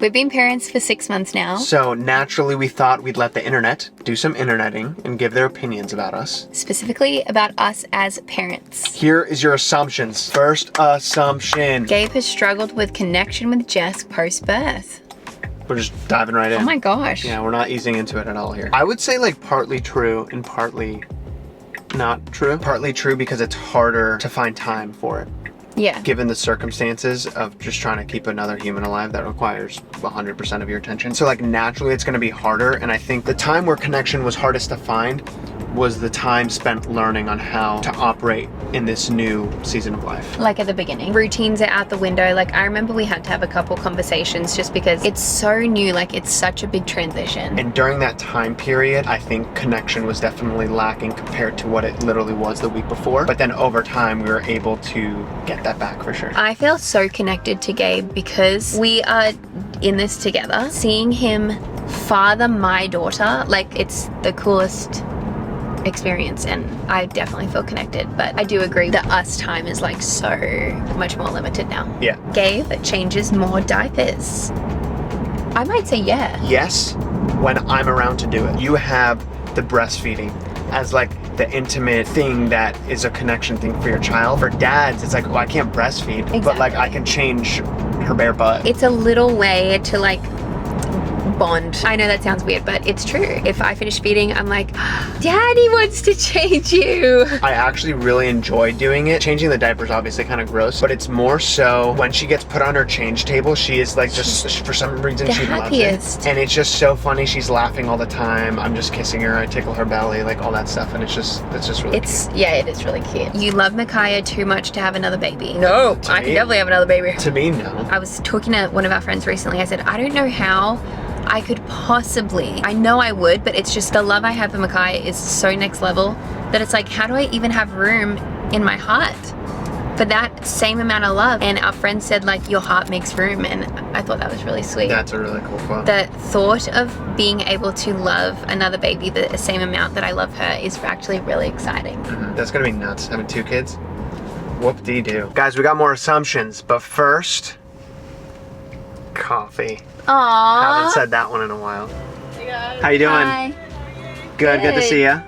We've been parents for 6 months now. So naturally we thought we'd let the internet do some interneting and give their opinions about us. Specifically about us as parents. Here is your assumptions. First assumption. Gabe has struggled with connection with Jess post-birth. We're just diving right in. Oh my gosh. Yeah, we're not easing into it at all here. I would say like partly true and partly not true. Partly true because it's harder to find time for it. Yeah. Given the circumstances of just trying to keep another human alive that requires 100% of your attention. So like naturally it's going to be harder, and I think the time where connection was hardest to find was the time spent learning on how to operate in this new season of life. Like at the beginning. Routines are out the window. Like I remember we had to have a couple conversations just because it's so new, like it's such a big transition. And during that time period, I think connection was definitely lacking compared to what it literally was the week before. But then over time, we were able to get that back for sure. I feel so connected to Gabe because we are in this together. Seeing him father my daughter, like it's the coolest experience, and I definitely feel connected. But I do agree that us time is like so much more limited now. Yeah. Gabe changes more diapers. I might say yeah. Yes, when I'm around to do it. You have the breastfeeding as like the intimate thing that is a connection thing for your child. For dads, it's like, oh, I can't breastfeed, Exactly. but like I can change her bare butt. It's a little way to like bond. I know that sounds weird, but it's true. If I finish feeding, I'm like, Daddy wants to change you. I actually really enjoy doing it. Changing the diaper is obviously kind of gross, but it's more so when she gets put on her change table, she is like just, for some reason, the she happiest. loves it. And it's just so funny. She's laughing all the time. I'm just kissing her. I tickle her belly, like all that stuff. And it's just really cute. Yeah, it is really cute. You love Micaiah too much to have another baby. No, To I me? can definitely have another baby. To me, no. I was talking to one of our friends recently. I said, I don't know how I could possibly, I know I would, but it's just the love I have for Micaiah is so next level that it's like, how do I even have room in my heart for that same amount of love? And our friend said like, your heart makes room, and I thought that was really sweet. That's a really cool quote. The thought of being able to love another baby the same amount that I love her is actually really exciting. That's gonna be nuts, having 2 kids. Whoop-dee-doo. Guys, we got more assumptions, but first, coffee. Aww. Haven't said that one in a while. Hey guys. How you doing? Hi. Good to see ya.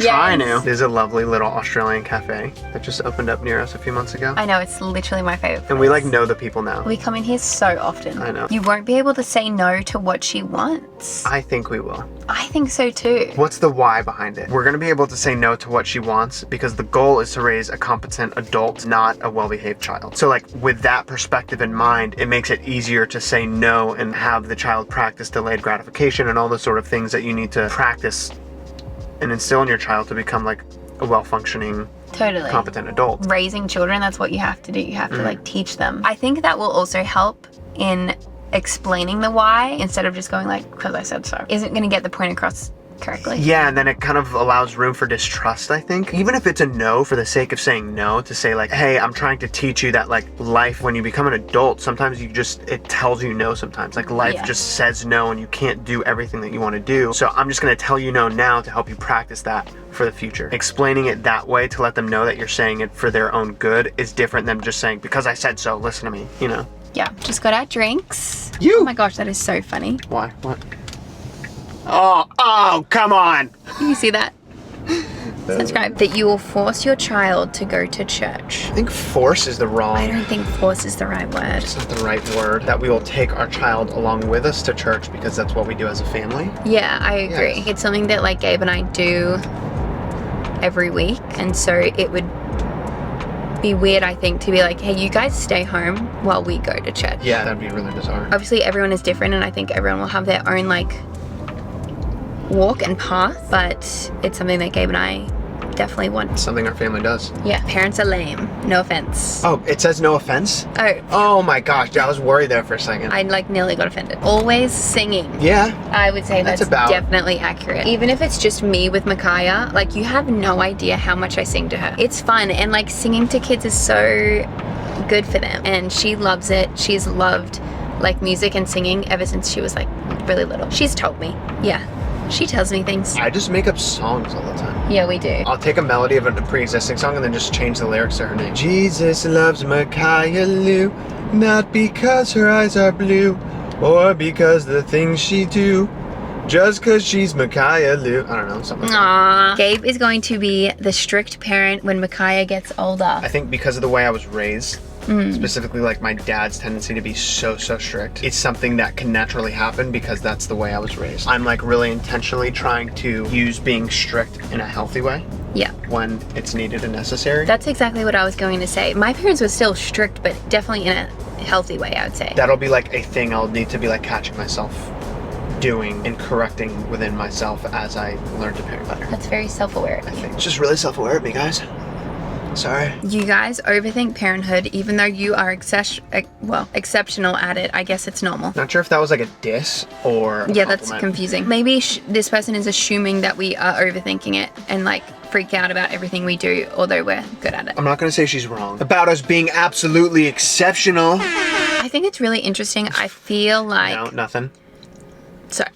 Try Yes. new. There's a lovely little Australian cafe that just opened up near us a few months ago. I know, it's literally my favorite place. And we like know the people now. We come in here so often. I know. You won't be able to say no to what she wants. I think we will. I think so too. What's the why behind it? We're gonna be able to say no to what she wants because the goal is to raise a competent adult, not a well-behaved child. So like with that perspective in mind, it makes it easier to say no and have the child practice delayed gratification and all the sort of things that you need to practice and instill in your child to become like a well-functioning, Totally. competent adult. Raising children, that's what you have to do. You have to like teach them. I think that will also help in explaining the why instead of just going like, because I said so. Isn't going to get the point across correctly. Yeah, and then it kind of allows room for distrust, I think. Even if it's a no for the sake of saying no, to say like, hey, I'm trying to teach you that like life, when you become an adult, sometimes it tells you no sometimes. Like life just says no and you can't do everything that you want to do. So I'm just going to tell you no now to help you practice that for the future. Explaining it that way to let them know that you're saying it for their own good is different than just saying, because I said so, listen to me, you know? Yeah, just got our drinks. You! Oh my gosh, that is so funny. Why? What? Oh, come on! You see that? Subscribe. That you will force your child to go to church. I think force is the wrong... I don't think force is the right word. It's not the right word. That we will take our child along with us to church because that's what we do as a family. Yeah, I agree. Yes. It's something that like Gabe and I do every week, and so it would be weird, I think, to be like, hey, you guys stay home while we go to church. Yeah, that'd be really bizarre. Obviously everyone is different, and I think everyone will have their own like walk and path, but it's something that Gabe and I definitely want. It's something our family does. Yeah, parents are lame, no offense. Oh, it says no offense? Oh, Oh my gosh, I was worried there for a second. I like nearly got offended. Always singing. Yeah, I would say That's that's about- definitely accurate. Even if it's just me with Micaiah, like you have no idea how much I sing to her. It's fun, and like singing to kids is so good for them, and she loves it. She's loved like music and singing ever since she was like really little. She's told me, yeah, she tells me things. I just make up songs all the time. Yeah, we do. I'll take a melody of a pre-existing song and then just change the lyrics to her name. Jesus loves Micaiah Lou, not because her eyes are blue, or because the things she do, just because she's Micaiah Lou. I don't know, something like that. Aww. Gabe is going to be the strict parent when Micaiah gets older. I think because of the way I was raised, specifically like my dad's tendency to be so strict, it's something that can naturally happen because that's the way I was raised. I'm like really intentionally trying to use being strict in a healthy way. Yeah. When it's needed and necessary. That's exactly what I was going to say. My parents were still strict, but definitely in a healthy way, I would say. That'll be like a thing I'll need to be like catching myself doing and correcting within myself as I learn to parent better. That's very self-aware. I think it's just really self-aware of me, guys. Sorry. You guys overthink parenthood, even though you are exceptional at it. I guess it's normal. Not sure if that was like a diss or a Yeah, that's compliment. confusing. Maybe this person is assuming that we are overthinking it and like freak out about everything we do, although we're good at it. I'm not gonna say she's wrong about us being absolutely exceptional. I think it's really interesting. I feel like... No, nothing. Sorry,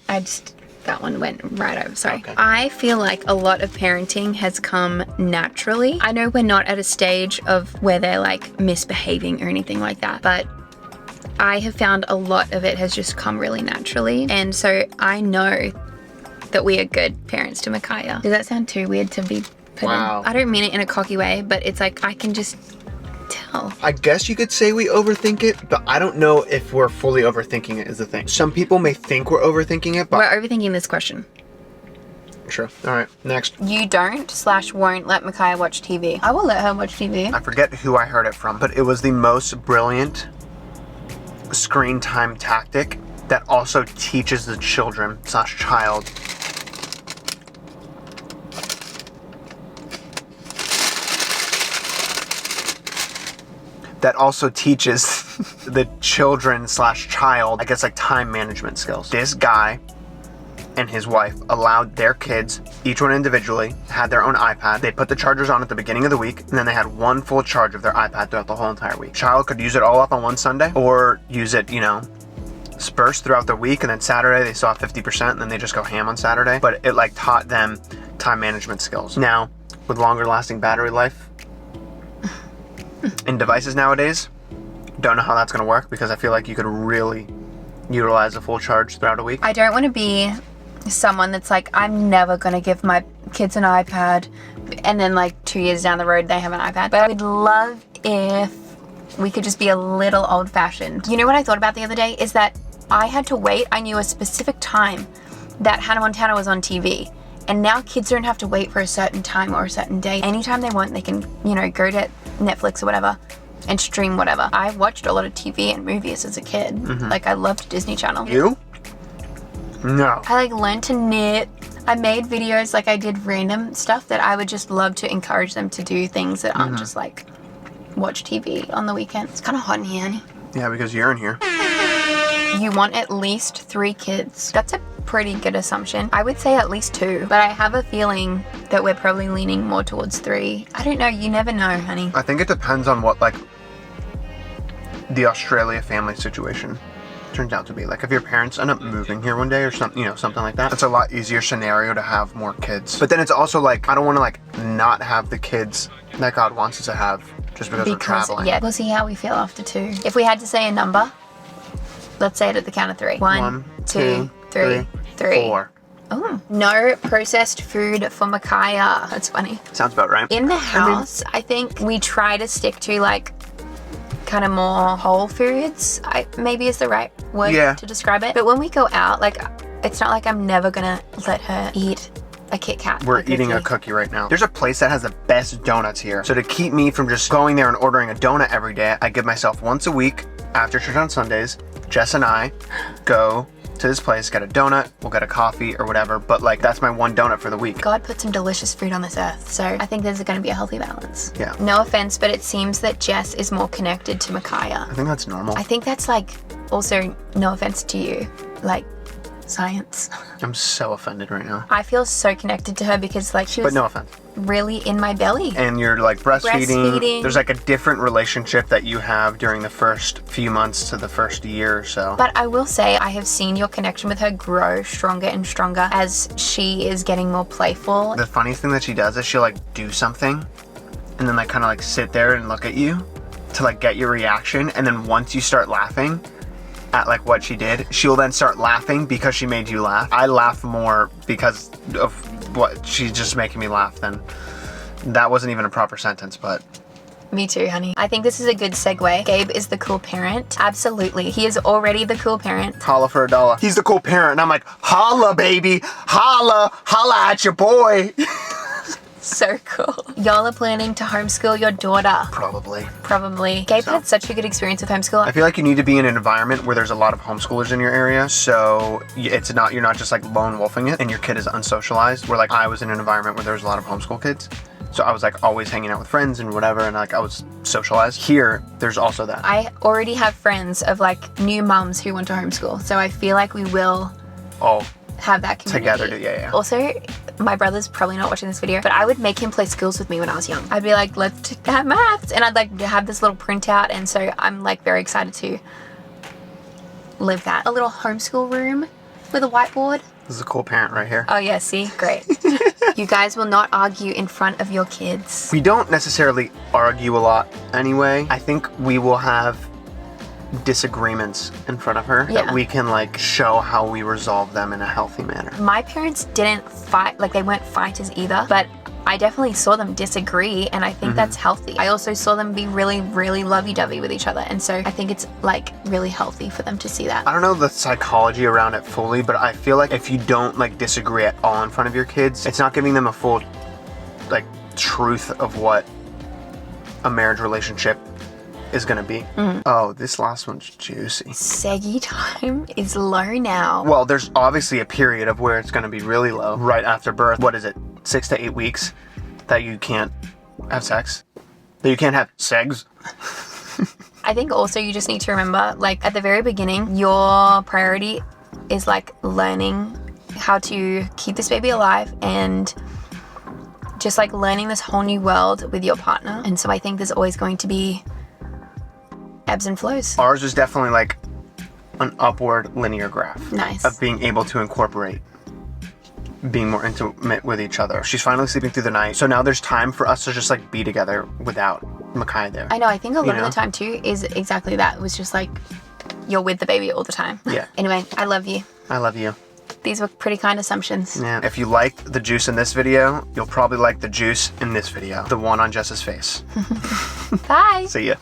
that one went right over, sorry. Okay. I feel like a lot of parenting has come naturally. I know we're not at a stage of where they're like misbehaving or anything like that, but I have found a lot of it has just come really naturally. And so I know that we are good parents to Micaiah. Does that sound too weird to be put Wow. in? I don't mean it in a cocky way, but it's like I can just tell. I guess you could say we overthink it, but I don't know if we're fully overthinking it is the thing. Some people may think we're overthinking it, but... We're overthinking this question. True. All right, next. You don't/won't let Micaiah watch TV. I will let her watch TV. I forget who I heard it from, but it was the most brilliant screen time tactic that also teaches the children/child that also teaches the children/child, I guess, like time management skills. This guy and his wife allowed their kids, each one individually, had their own iPad. They put the chargers on at the beginning of the week, and then they had one full charge of their iPad throughout the whole entire week. Child could use it all up on one Sunday, or use it, dispersed throughout the week, and then Saturday they saw 50%, and then they just go ham on Saturday. But it like taught them time management skills. Now, with longer lasting battery life in devices nowadays, don't know how that's gonna work, because I feel like you could really utilize a full charge throughout a week. I don't want to be someone that's like, I'm never going to give my kids an iPad, and then like 2 years down the road they have an iPad. But I would love if we could just be a little old fashioned. You know what I thought about the other day is that I had to wait. I knew a specific time that Hannah Montana was on TV. And now kids don't have to wait for a certain time or a certain day. Anytime they want, they can, go to Netflix or whatever and stream whatever. I watched a lot of TV and movies as a kid. Like, I loved Disney Channel. You? No. I learned to knit. I made videos, I did random stuff that I would just love to encourage them to do, things that aren't just watch TV on the weekend. It's kind of hot in here, honey. Yeah, because you're in here. You want at least 3 kids. That's a pretty good assumption. I would say at least 2, but I have a feeling that we're probably leaning more towards 3. I don't know. You never know, honey. I think it depends on what the Australia family situation turns out to be. If your parents end up moving here one day or something, something like that, it's a lot easier scenario to have more kids. But then it's also I don't want to not have the kids that God wants us to have just because we're traveling. Yeah, we'll see how we feel after 2. If we had to say a number, let's say it at the count of 3. 1, 2, 3. 4. Oh, no processed food for Micaiah. That's funny. Sounds about right. In the house, I think we try to stick to kind of more whole foods, maybe is the right word to describe it. But when we go out, it's not like I'm never gonna let her eat a Kit Kat. We're eating a cookie right now. There's a place that has the best donuts here. So to keep me from just going there and ordering a donut every day, I give myself once a week after church on Sundays, Jess and I go to this place, get a donut, we'll get a coffee or whatever, but that's my one donut for the week. God put some delicious food on this earth, so I think there's going to be a healthy balance. Yeah. No offense, but it seems that Jess is more connected to Micaiah. I think that's normal. I think that's also, no offense to you, science. I'm so offended right now. I feel so connected to her because she was But no offense. really in my belly. And you're breastfeeding. There's a different relationship that you have during the first few months to the first year or so. But I will say I have seen your connection with her grow stronger and stronger as she is getting more playful. The funniest thing that she does is she'll do something and then kind of sit there and look at you to get your reaction, and then once you start laughing, at like what she did, she will then start laughing because she made you laugh. I laugh more because of what she's just making me laugh than that wasn't even a proper sentence, but Me too, honey. I think this is a good segue. Gabe is the cool parent. Absolutely. He is already the cool parent. holla for $1. He's the cool parent and I'm like, holla baby, holla at your boy. So cool. Y'all are planning to homeschool your daughter. Probably. Gabe had such a good experience with homeschool. I feel like you need to be in an environment where there's a lot of homeschoolers in your area, so you're not just like lone wolfing it and your kid is unsocialized. Where like I was in an environment where there was a lot of homeschool kids, so I was like always hanging out with friends and whatever, and like I was socialized. Here, there's also that. I already have friends of like new mums who want to homeschool, so I feel like we will Oh, have that community. together, yeah. Also, my brother's probably not watching this video, but I would make him play skills with me when I was young. I'd be like, let's have maths, and I'd like have this little printout, and so I'm like very excited to live that. A little homeschool room with a whiteboard. This is a cool parent right here. Oh yeah, see? Great. You guys will not argue in front of your kids. We don't necessarily argue a lot anyway. I think we will have disagreements in front of her that we can like show how we resolve them in a healthy manner. My parents didn't fight, like they weren't fighters either, but I definitely saw them disagree, and I think that's healthy. I also saw them be really, really lovey-dovey with each other, and so I think it's like really healthy for them to see that. I don't know the psychology around it fully, but I feel like if you don't like disagree at all in front of your kids, it's not giving them a full like truth of what a marriage relationship is gonna be. Oh, this last one's juicy. Seggy time is low now. Well, there's obviously a period of where it's gonna be really low right after birth. What is it? 6 to 8 weeks that you can't have sex? That you can't have sex? I think also you just need to remember, like at the very beginning, your priority is like learning how to keep this baby alive and just like learning this whole new world with your partner. And so I think there's always going to be ebbs and flows. Ours is definitely like an upward linear graph. Nice. Of being able to incorporate being more intimate with each other. She's finally sleeping through the night, so now there's time for us to just like be together without Makai there. I know, I think a lot of the time too is exactly that. It was just like you're with the baby all the time. Yeah. Anyway, I love you. I love you. These were pretty kind assumptions. Yeah. If you liked the juice in this video, you'll probably like the juice in this video. The one on Jess's face. Bye. See ya.